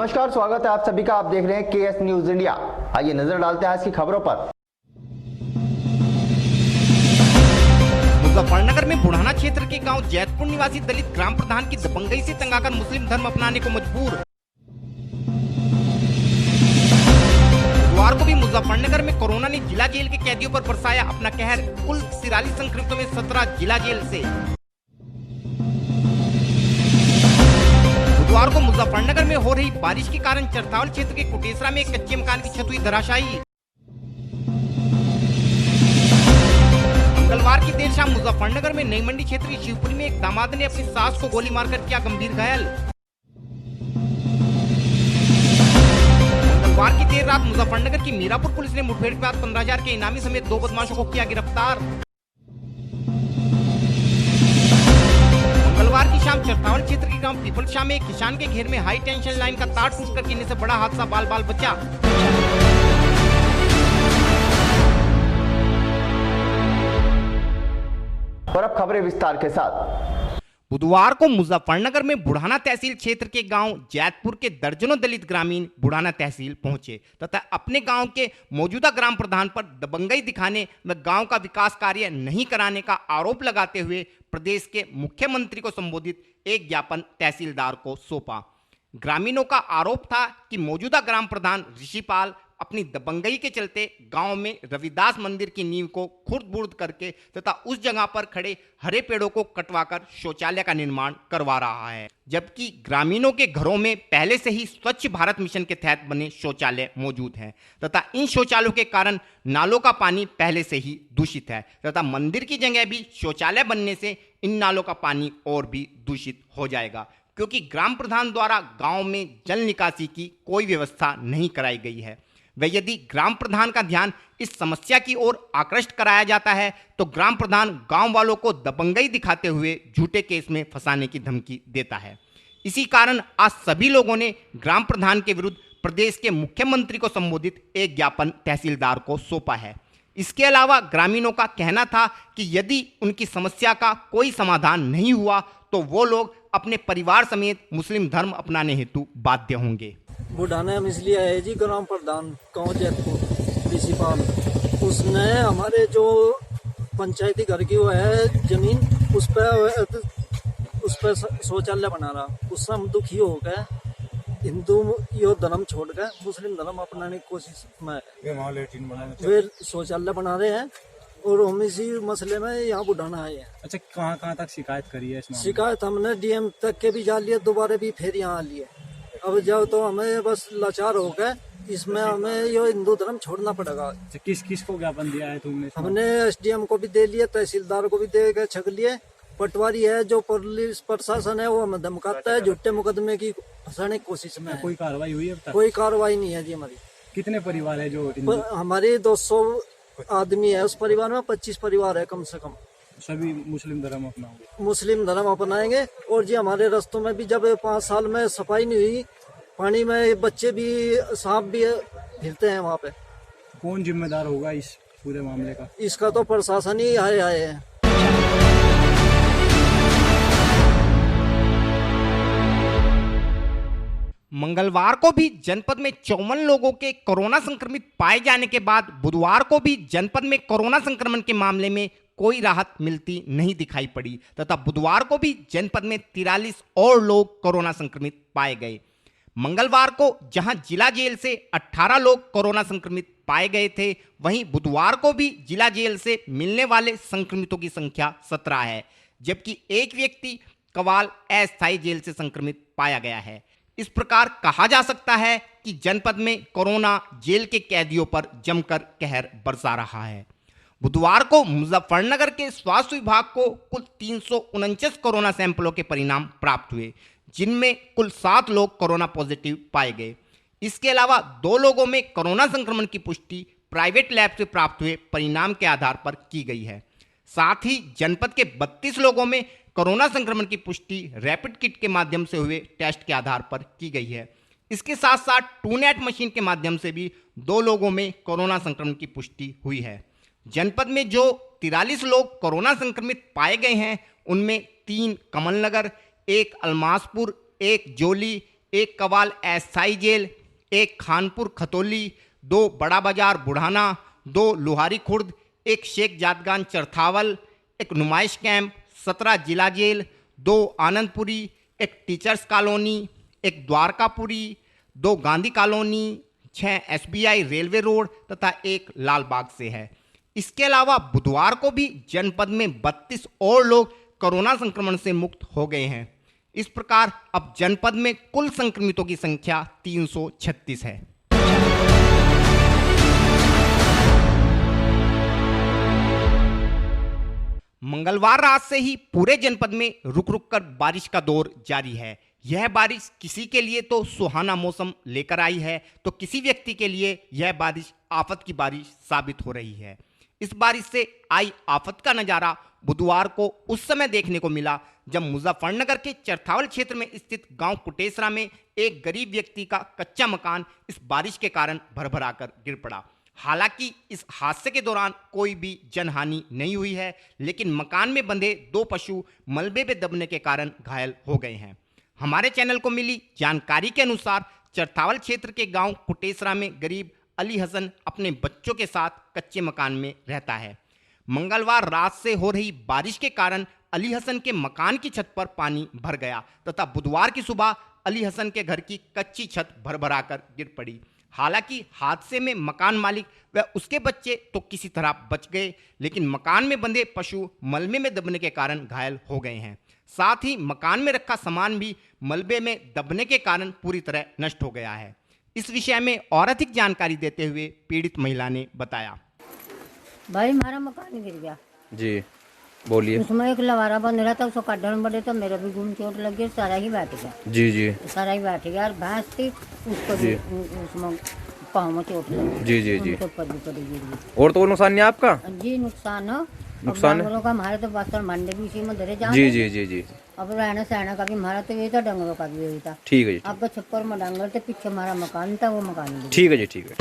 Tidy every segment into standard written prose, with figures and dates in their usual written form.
नमस्कार, स्वागत है आप सभी का। आप देख रहे हैं केएस न्यूज इंडिया। आइए नजर डालते हैं आज की खबरों पर। मुजफ्फरनगर में बुढ़ाना क्षेत्र के गांव जैतपुर निवासी दलित ग्राम प्रधान की दबंगई से तंग आकर मुस्लिम धर्म अपनाने को मजबूर। बुधवार को भी मुजफ्फरनगर में कोरोना ने जिला जेल के कैदियों पर बरसाया अपना कहर। कुल 43 संक्रमितों में 17 जिला जेल से। बुधवार को मुजफ्फरनगर में हो रही बारिश के कारण चरथावल क्षेत्र के कुटेसरा में एक कच्चे मकान की छत हुई धराशायी। मंगलवार की देर शाम मुजफ्फरनगर में नई मंडी क्षेत्र की शिवपुरी में एक दामाद ने अपनी सास को गोली मारकर किया गंभीर घायल। मंगलवार की देर रात मुजफ्फरनगर की मीरापुर पुलिस ने मुठभेड़ के बाद 15,000 के इनामी समेत 2 बदमाशों को किया गिरफ्तार। मंगलवार की शाम चरथावल क्षेत्र के गांव पीपलशाह में एक किसान के घेर में हाई टेंशन लाइन का तार टूटकर गिरने से बड़ा हादसा, बाल बाल बचा। और अब खबरें विस्तार के साथ। बुधवार को मुजफ्फरनगर में बुढ़ाना तहसील क्षेत्र के गांव जैतपुर के दर्जनों दलित ग्रामीण बुढ़ाना तहसील पहुंचे तथा अपने गांव के मौजूदा ग्राम प्रधान पर दबंगई दिखाने व गांव का विकास कार्य नहीं कराने का आरोप लगाते हुए प्रदेश के मुख्यमंत्री को संबोधित एक ज्ञापन तहसीलदार को सौंपा। ग्रामीणों का आरोप था कि मौजूदा ग्राम प्रधान ऋषिपाल अपनी दबंगई के चलते गांव में रविदास मंदिर की नींव को खुर्द-बुर्द करके तथा उस जगह पर खड़े हरे पेड़ों को कटवाकर शौचालय का निर्माण करवा रहा है, जबकि ग्रामीणों के घरों में पहले से ही स्वच्छ भारत मिशन के तहत बने शौचालय मौजूद हैं तथा इन शौचालयों के कारण नालों का पानी पहले से ही दूषित है तथा मंदिर की जगह भी शौचालय बनने से इन नालों का पानी और भी दूषित हो जाएगा, क्योंकि ग्राम प्रधान द्वारा गांव में जल निकासी की कोई व्यवस्था नहीं कराई गई है। व यदि ग्राम प्रधान का ध्यान इस समस्या की ओर आकृष्ट कराया जाता है तो ग्राम प्रधान गांव वालों को दबंगई दिखाते हुए झूठे केस में फंसाने की धमकी देता है। इसी कारण आज सभी लोगों ने ग्राम प्रधान के विरुद्ध प्रदेश के मुख्यमंत्री को संबोधित एक ज्ञापन तहसीलदार को सौंपा है। इसके अलावा ग्रामीणों का कहना था कि यदि उनकी समस्या का कोई समाधान नहीं हुआ तो वो लोग अपने परिवार समेत मुस्लिम धर्म अपनाने हेतु बाध्य होंगे। बुढ़ाना में इसलिए है जी, ग्राम प्रधान गाँव जैतपुर ऋषिपाल, उसने हमारे जो पंचायती घर की वो है जमीन, उस पर शौचालय बना रहा। उससे हम दुखी हो गए, हिंदू यो धर्म छोड़कर मुस्लिम धर्म अपनाने की कोशिश में वे शौचालय बना रहे हैं और हम इसी मसले में यहाँ बुढ़ाना आए हैं। अच्छा, कहाँ तक शिकायत करी है? शिकायत हमने डीएम तक के भी जा लिए, दोबारा भी फिर यहाँ आ लिए। अब जाओ तो हमें बस लाचार हो गए, इसमें हमें ये हिंदू धर्म छोड़ना पड़ेगा। किस को ज्ञापन दिया है तुमने? हमने एसडीएम को भी दे लिए, तहसीलदार को भी दे गए, छक लिए। पटवारी है जो पुलिस प्रशासन है वो हमें धमकाता है, झूठे मुकदमे की फंसाने की कोशिश में। कोई कार्रवाई हुई है? कोई कार्रवाई नहीं है जी हमारी। कितने परिवार है जो हमारे 200 आदमी है, उस परिवार में 25 परिवार है कम से कम। सभी मुस्लिम धर्म अपनाओगे? मुस्लिम धर्म अपनाएंगे। और जी हमारे रास्तों में भी जब 5 साल में सफाई नहीं हुई, पानी में बच्चे भी सांप भी फिरते हैं वहाँ पे। कौन जिम्मेदार होगा इस पूरे मामले का? इसका तो प्रशासन ही आए है। मंगलवार को भी जनपद में 54 लोगों के कोरोना संक्रमित पाए जाने के बाद बुधवार को भी जनपद में कोरोना संक्रमण के मामले में कोई राहत मिलती नहीं दिखाई पड़ी तथा बुधवार को भी जनपद में 43 और लोग कोरोना संक्रमित पाए गए। मंगलवार को जहां जिला जेल से 18 लोग कोरोना संक्रमित पाए गए थे, वहीं बुधवार को भी जिला जेल से मिलने वाले संक्रमितों की संख्या 17 है, जबकि एक व्यक्ति कवाल अस्थायी जेल से संक्रमित पाया गया है। इस प्रकार कहा जा सकता है कि जनपद में कोरोना जेल के कैदियों पर जमकर कहर बरसा रहा है। बुधवार को मुजफ्फरनगर के स्वास्थ्य विभाग को कुल 349 कोरोना सैंपलों के परिणाम प्राप्त हुए, जिनमें कुल 7 लोग कोरोना पॉजिटिव पाए गए। इसके अलावा 2 लोगों में कोरोना संक्रमण की पुष्टि प्राइवेट लैब से प्राप्त हुए परिणाम के आधार पर की गई है। साथ ही जनपद के 32 लोगों में कोरोना संक्रमण की पुष्टि रैपिड किट के माध्यम से हुए टेस्ट के आधार पर की गई है। इसके साथ साथ टूनेट मशीन के माध्यम से भी 2 लोगों में कोरोना संक्रमण की पुष्टि हुई है। जनपद में जो 43 लोग कोरोना संक्रमित पाए गए हैं, उनमें 3 कमल नगर, 1 अलमासपुर, 1 जोली, एक कवाल एसआई जेल, एक खानपुर खतौली, 2 बड़ा बाजार बुढ़ाना, 2 लोहारी खुर्द, एक शेख जादगान चरथावल, एक नुमाइश कैंप, 17 जिला जेल, 2 आनंदपुरी, एक टीचर्स कॉलोनी, एक Dwarkapuri, 2 Gandhi colony, 6 SBI railway road तथा एक लालबाग से है। इसके अलावा बुधवार को भी जनपद में 32 और लोग कोरोना संक्रमण से मुक्त हो गए हैं। इस प्रकार अब जनपद में कुल संक्रमितों की संख्या 336 है। मंगलवार रात से ही पूरे जनपद में रुक रुक कर बारिश का दौर जारी है। यह बारिश किसी के लिए तो सुहाना मौसम लेकर आई है, तो किसी व्यक्ति के लिए यह बारिश आफत की बारिश साबित हो रही है। इस बारिश से आई आफत का नज़ारा बुधवार को उस समय देखने को मिला जब मुजफ्फरनगर के चरथावल क्षेत्र में स्थित गांव कुटेसरा में एक गरीब व्यक्ति का कच्चा मकान इस बारिश के कारण भरभराकर गिर पड़ा। हालांकि इस हादसे के दौरान कोई भी जनहानि नहीं हुई है, लेकिन मकान में बंधे 2 पशु मलबे में दबने के कारण घायल हो गए हैं। हमारे चैनल को मिली जानकारी के अनुसार चरथावल क्षेत्र के गांव कुटेसरा में गरीब अली हसन अपने बच्चों के साथ कच्चे मकान में रहता है। मंगलवार रात से हो रही बारिश के कारण अली हसन के मकान की छत पर पानी भर गया तथा बुधवार की सुबह अली हसन के घर की कच्ची छत भरभराकर गिर पड़ी। हालांकि हादसे में मकान मालिक व उसके बच्चे तो किसी तरह बच गए, लेकिन मकान में बंधे पशु मलबे में दबने के कारण घायल हो गए हैं। साथ ही मकान में रखा सामान भी मलबे में दबने के कारण पूरी तरह नष्ट हो गया है। इस विषय में और अधिक जानकारी देते हुए पीड़ित महिला ने बताया। भाई हमारा मकान गिर गया जी, बोलिए। उसमें एक लवारा बंद रहा था, उसको काटने बड़े तो मेरा भी घूम चोट लग गई, सारा ही बैठ गया। जी जी सारा ही बैठ गया और भैंस थी उसको भी उसमें पाँव में चोट लगी। जी जी जी। उनको ऊपर भी पड़ी गिर गई। और तो कोई नुकसान नहीं आपका? जी नुकसान हो, नुकसान है? डंगरों का हमारे तो बस्तर मंडे भी इसी में धरे जा। जी जी जी जी। अब रहना सहना का भी हमारा तो यही था, डंगरों का भी यही था। ठीक है जी। अब छप्पर में डंगर थे, पीछे हमारा मकान था, वो मकान गिर गया। ठीक है जी, ठीक है।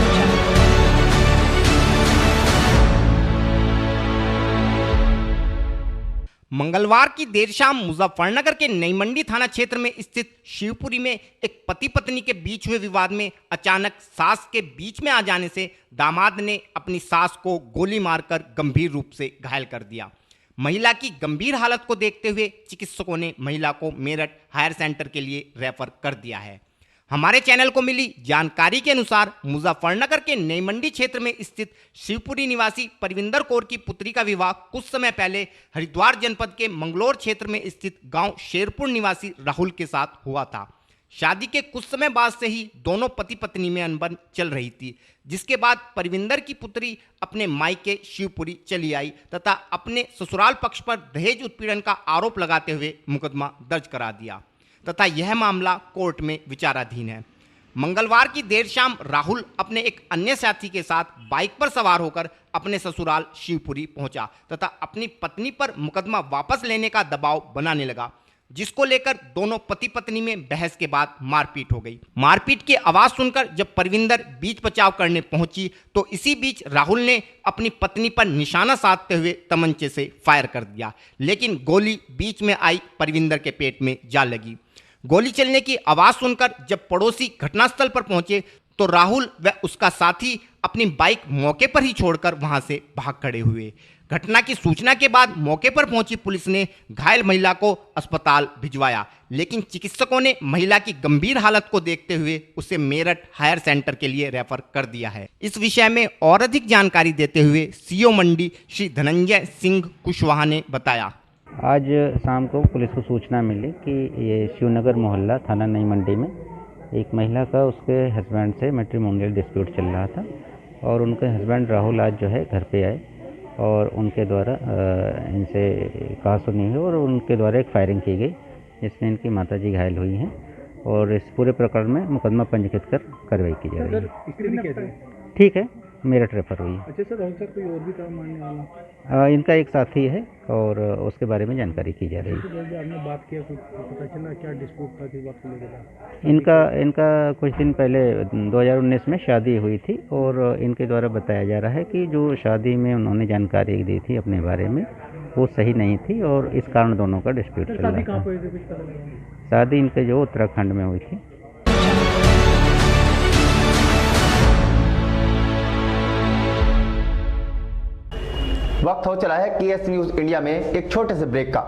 मंगलवार की देर शाम मुजफ्फरनगर के नई मंडी थाना क्षेत्र में स्थित शिवपुरी में एक पति पत्नी के बीच हुए विवाद में अचानक सास के बीच में आ जाने से दामाद ने अपनी सास को गोली मारकर गंभीर रूप से घायल कर दिया। महिला की गंभीर हालत को देखते हुए चिकित्सकों ने महिला को मेरठ हायर सेंटर के लिए रेफर कर दिया है। हमारे चैनल को मिली जानकारी के अनुसार मुजफ्फरनगर के नई मंडी क्षेत्र में स्थित शिवपुरी निवासी परविंदर कौर की पुत्री का विवाह कुछ समय पहले हरिद्वार जनपद के मंगलौर क्षेत्र में स्थित गांव शेरपुर निवासी राहुल के साथ हुआ था। शादी के कुछ समय बाद से ही दोनों पति पत्नी में अनबन चल रही थी, जिसके बाद परविंदर की पुत्री अपने मायके शिवपुरी चली आई तथा अपने ससुराल पक्ष पर दहेज उत्पीड़न का आरोप लगाते हुए मुकदमा दर्ज करा दिया तथा यह मामला कोर्ट में विचाराधीन है। मंगलवार की देर शाम राहुल अपने एक अन्य साथी के साथ बाइक पर सवार होकर अपने ससुराल शिवपुरी पहुंचा तथा अपनी पत्नी पर मुकदमा वापस लेने का दबाव बनाने लगा, जिसको लेकर दोनों पति पत्नी में बहस के बाद मारपीट हो गई। मारपीट की आवाज सुनकर जब परविंदर बीच बचाव करने पहुंची तो इसी बीच राहुल ने अपनी पत्नी पर निशाना साधते हुए तमंचे से फायर कर दिया, लेकिन गोली बीच में आई परविंदर के पेट में जा लगी। गोली चलने की आवाज सुनकर जब पड़ोसी घटनास्थल पर पहुंचे तो राहुल व उसका साथी अपनी बाइक मौके पर ही छोड़कर वहां से भाग खड़े हुए। घटना की सूचना के बाद मौके पर पहुंची पुलिस ने घायल महिला को अस्पताल भिजवाया, लेकिन चिकित्सकों ने महिला की गंभीर हालत को देखते हुए उसे मेरठ हायर सेंटर के लिए रेफर कर दिया है। इस विषय में और अधिक जानकारी देते हुए सीओ मंडी श्री धनंजय सिंह कुशवाहा ने बताया। आज शाम को पुलिस को सूचना मिली कि ये शिवनगर मोहल्ला थाना नई मंडी में एक महिला का उसके हस्बैंड से मैट्रिमोनियल डिस्प्यूट चल रहा था और उनके हस्बैंड राहुल आज जो है घर पे आए और उनके द्वारा इनसे कहा सुनी हुई और उनके द्वारा एक फायरिंग की गई, जिसमें इनकी माताजी घायल हुई हैं और इस पूरे प्रकरण में मुकदमा पंजीकृत कर कार्रवाई की जा रही है। ठीक है, मेरठ रेफर हुई है। अच्छा सर, राहुल सर कोई और भी काम मानने वाला? इनका एक साथी है और उसके बारे में जानकारी की जा रही है। आपने बात किया, कुछ पता चला क्या डिस्प्यूट था, किस बात को लेकर? इनका कुछ दिन पहले 2019 में शादी हुई थी और इनके द्वारा बताया जा रहा है कि जो शादी में उन्होंने जानकारी दी थी अपने बारे में वो सही नहीं थी और इस कारण दोनों का डिस्प्यूट चल रहा था। शादी इनके जो उत्तराखंड में हुई थी। वक्त हो चला है केएस न्यूज इंडिया में एक छोटे से ब्रेक का।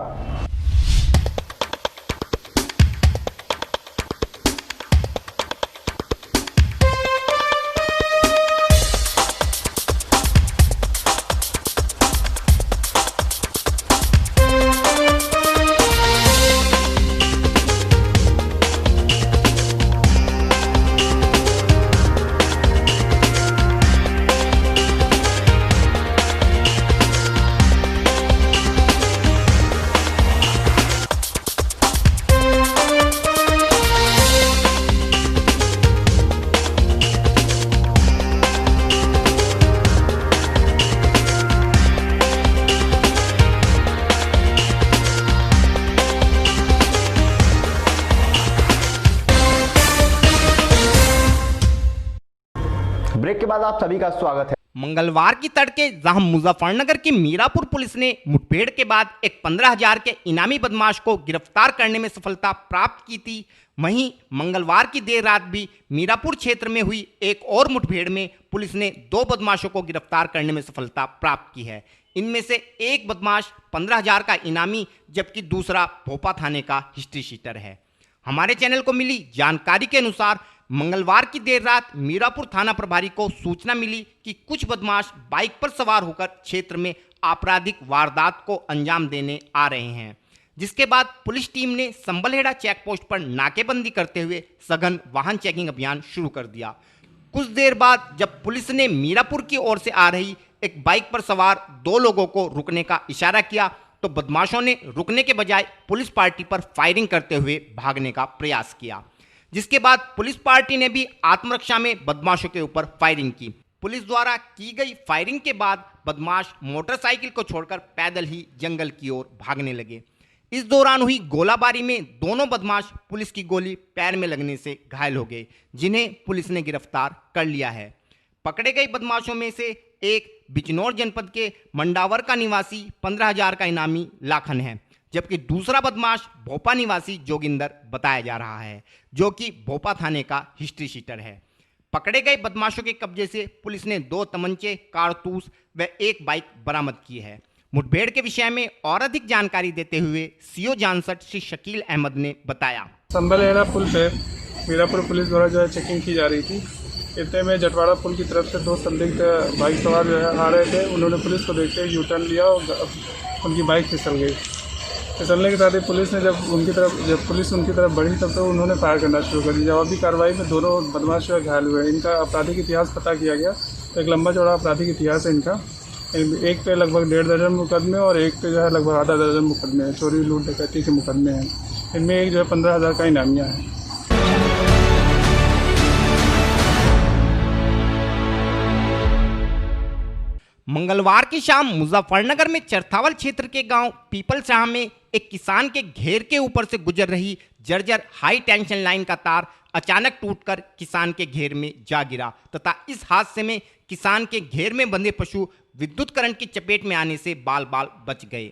ब्रेक के बाद आप सभी का स्वागत है। मंगलवार की तड़के जहां मुजफ्फरनगर की मीरापुर पुलिस ने मुठभेड़ के बाद एक 15,000 के इनामी बदमाश को गिरफ्तार करने में सफलता प्राप्त की थी, वहीं मंगलवार की देर रात भी मीरापुर क्षेत्र में हुई एक और मुठभेड़ में पुलिस ने 2 बदमाशों को गिरफ्तार करने में सफलता प्राप्त की है। इनमें से एक बदमाश 15,000 का इनामी जबकि दूसरा भोपा थाने का हिस्ट्री शीटर है। हमारे चैनल को मिली जानकारी के अनुसार मंगलवार की देर रात मीरापुर थाना प्रभारी को सूचना मिली कि कुछ बदमाश बाइक पर सवार होकर क्षेत्र में आपराधिक वारदात को अंजाम देने आ रहे हैं, जिसके बाद पुलिस टीम ने संबलहेड़ा चेक पोस्ट पर नाकेबंदी करते हुए सघन वाहन चेकिंग अभियान शुरू कर दिया। कुछ देर बाद जब पुलिस ने मीरापुर की ओर से आ रही एक बाइक पर सवार 2 लोगों को रुकने का इशारा किया तो बदमाशों ने रुकने के बजाय पुलिस पार्टी पर फायरिंग करते हुए भागने का प्रयास किया, जिसके बाद पुलिस पार्टी ने भी आत्मरक्षा में बदमाशों के ऊपर फायरिंग की। पुलिस द्वारा की गई फायरिंग के बाद बदमाश मोटरसाइकिल को छोड़कर पैदल ही जंगल की ओर भागने लगे। इस दौरान हुई गोलाबारी में दोनों बदमाश पुलिस की गोली पैर में लगने से घायल हो गए, जिन्हें पुलिस ने गिरफ्तार कर लिया है। पकड़े गए बदमाशों में से एक बिजनौर जनपद के मंडावर का निवासी 15,000 का इनामी लाखन है, जबकि दूसरा बदमाश भोपा निवासी जोगिंदर बताया जा रहा है, जो कि भोपा थाने का हिस्ट्री शीटर है। पकड़े गए बदमाशों के कब्जे से पुलिस ने 2 तमंचे, कारतूस व एक बाइक बरामद की है। मुठभेड़ के विषय में और अधिक जानकारी देते हुए सीओ जानसठ श्री शकील अहमद ने बताया। संबलहेड़ा पुल पे मीरापुर पुलिस द्वारा जो है चेकिंग की जा रही थी। इतने में जटवाड़ा पुल की तरफ से 2 संदिग्ध बाइक सवार जो है आ रहे थे। उन्होंने पुलिस को देखते हुए यू टर्न लिया और उनकी बाइक फिसल गई। फिसलने के साथ ही पुलिस ने जब पुलिस उनकी तरफ बढ़ी तब तो उन्होंने फायर करना शुरू कर दिया। जवाबी कार्रवाई में दोनों बदमाश जो घायल हुए। इनका आपराधिक इतिहास पता किया गया तो एक लंबा चौड़ा आपराधिक इतिहास है इनका। एक पे लगभग 1.5 दर्जन मुकदमे और एक पे जो है लगभग आधा दर्जन मुकदमे हैं, चोरी लूट डकैती के मुकदमे हैं। इनमें एक जो है 15,000 का इनामिया है। मंगलवार की शाम मुजफ्फरनगर में चरथावल क्षेत्र के गांव पीपलशाह में एक किसान के घेर के ऊपर से गुजर रही जर्जर हाई टेंशन लाइन का तार अचानक टूटकर किसान के घेर में जा गिरा तथा इस हादसे में किसान के घेर में बंधे पशु विद्युत करंट की चपेट में आने से बाल बाल बच गए।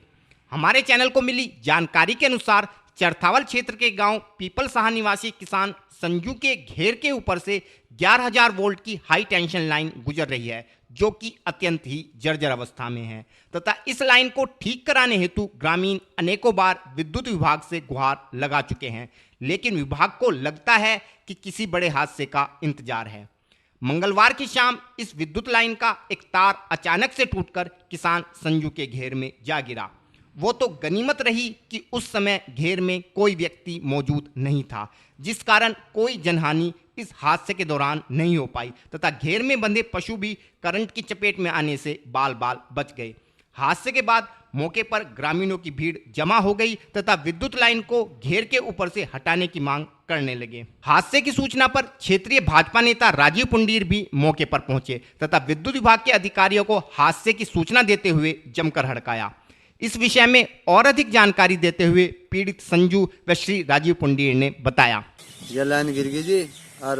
हमारे चैनल को मिली जानकारी के अनुसार चरथावल क्षेत्र के गांव पीपलशाह निवासी किसान संजू के घेर के ऊपर से 11,000 वोल्ट की हाई टेंशन लाइन गुजर रही है, जो कि अत्यंत ही जर्जर अवस्था में है तथा इस लाइन को ठीक कराने हेतु ग्रामीण अनेकों बार विद्युत विभाग से गुहार लगा चुके हैं, लेकिन विभाग को लगता है कि किसी बड़े हादसे का इंतजार है। मंगलवार की शाम इस विद्युत लाइन का एक तार अचानक से टूटकर किसान संजू के घेर में जा गिरा। वो तो गनीमत रही कि उस समय घेर में कोई व्यक्ति मौजूद नहीं था, जिस कारण कोई जनहानि इस हादसे के दौरान नहीं हो पाई तथा घेर में बंधे पशु भी करंट की चपेट में आने से बाल बाल बच गए। हादसे के बाद मौके पर ग्रामीणों की भीड़ जमा हो गई तथा विद्युत लाइन को घेर के ऊपर से हटाने की मांग करने लगे। हादसे की सूचना पर क्षेत्रीय भाजपा नेता राजीव पुंडीर भी मौके पर पहुंचे तथा विद्युत विभाग के अधिकारियों को हादसे की सूचना देते हुए जमकर हड़काया। इस विषय में और अधिक जानकारी देते हुए पीड़ित संजू व श्री राजीव पुंडीर ने बताया। यह लाइन गिर गई जी और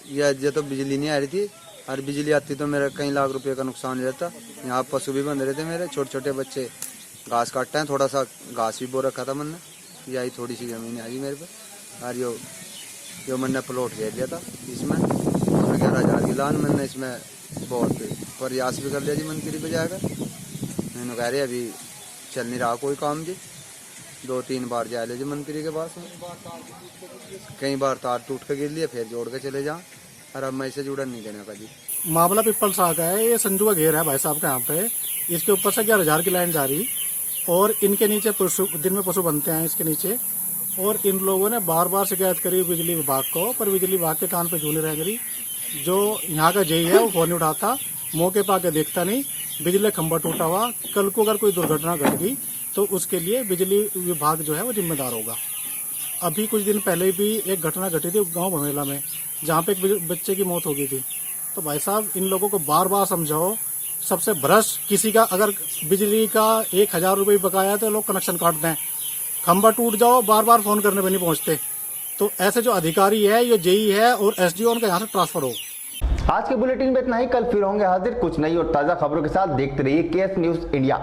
यह तो बिजली नहीं आ रही थी और बिजली आती तो मेरा कई लाख रुपए का नुकसान हो जाता। यहाँ पशु भी बंध रहे थे, मेरे छोटे छोटे बच्चे घास काटते हैं, थोड़ा सा घास भी बो रखा था मैंने, यही थोड़ी सी जमीन आई मेरे पे और यो मैंने प्लॉट ले लिया था। इसमें 11,000 की लान मैंने इसमें बहुत प्रयास भी कर लिया जी, मन की बजाकर मैंने कह रहे अभी चल नहीं रहा कोई काम जी। 2-3 बार जा ले जी मंत्री के पास में, कई बार तार टूट के गिर लिए, फिर जोड़ के चले जा, और अब मैं इसे जुड़न नहीं देने का जी। मामला पिपल शाह का है, ये संजू का घेर है भाई साहब के यहाँ पे। इसके ऊपर से 11,000 की लाइन जा रही, और इनके नीचे दिन में पशु बनते हैं इसके नीचे। और इन लोगों ने बार बार शिकायत करी बिजली विभाग को, पर बिजली विभाग के कान पे जूने रह गई। जो यहाँ का जेई है वो फोन नहीं उठाता, मौके पर आके देखता नहीं, बिजली खंभा टूटा हुआ, कल को अगर कोई दुर्घटना घट गई तो उसके लिए बिजली विभाग जो है वो जिम्मेदार होगा। अभी कुछ दिन पहले भी एक घटना घटी थी गांव भमेला में, जहाँ पे एक बच्चे की मौत हो गई थी। तो भाई साहब इन लोगों को बार बार समझाओ, सबसे भ्रष्ट किसी का अगर बिजली का 1,000 रुपये बकाया है तो लोग कनेक्शन काट दें, खंभा टूट जाओ बार बार फोन करने पे नहीं पहुंचते। तो ऐसे जो अधिकारी है, ये जेई है और एसडीओ, उनका यहाँ से ट्रांसफर हो। आज के बुलेटिन में इतना ही, कल फिर होंगे हाजिर कुछ नई और ताजा खबरों के साथ। देखते रहिए केएस न्यूज इंडिया।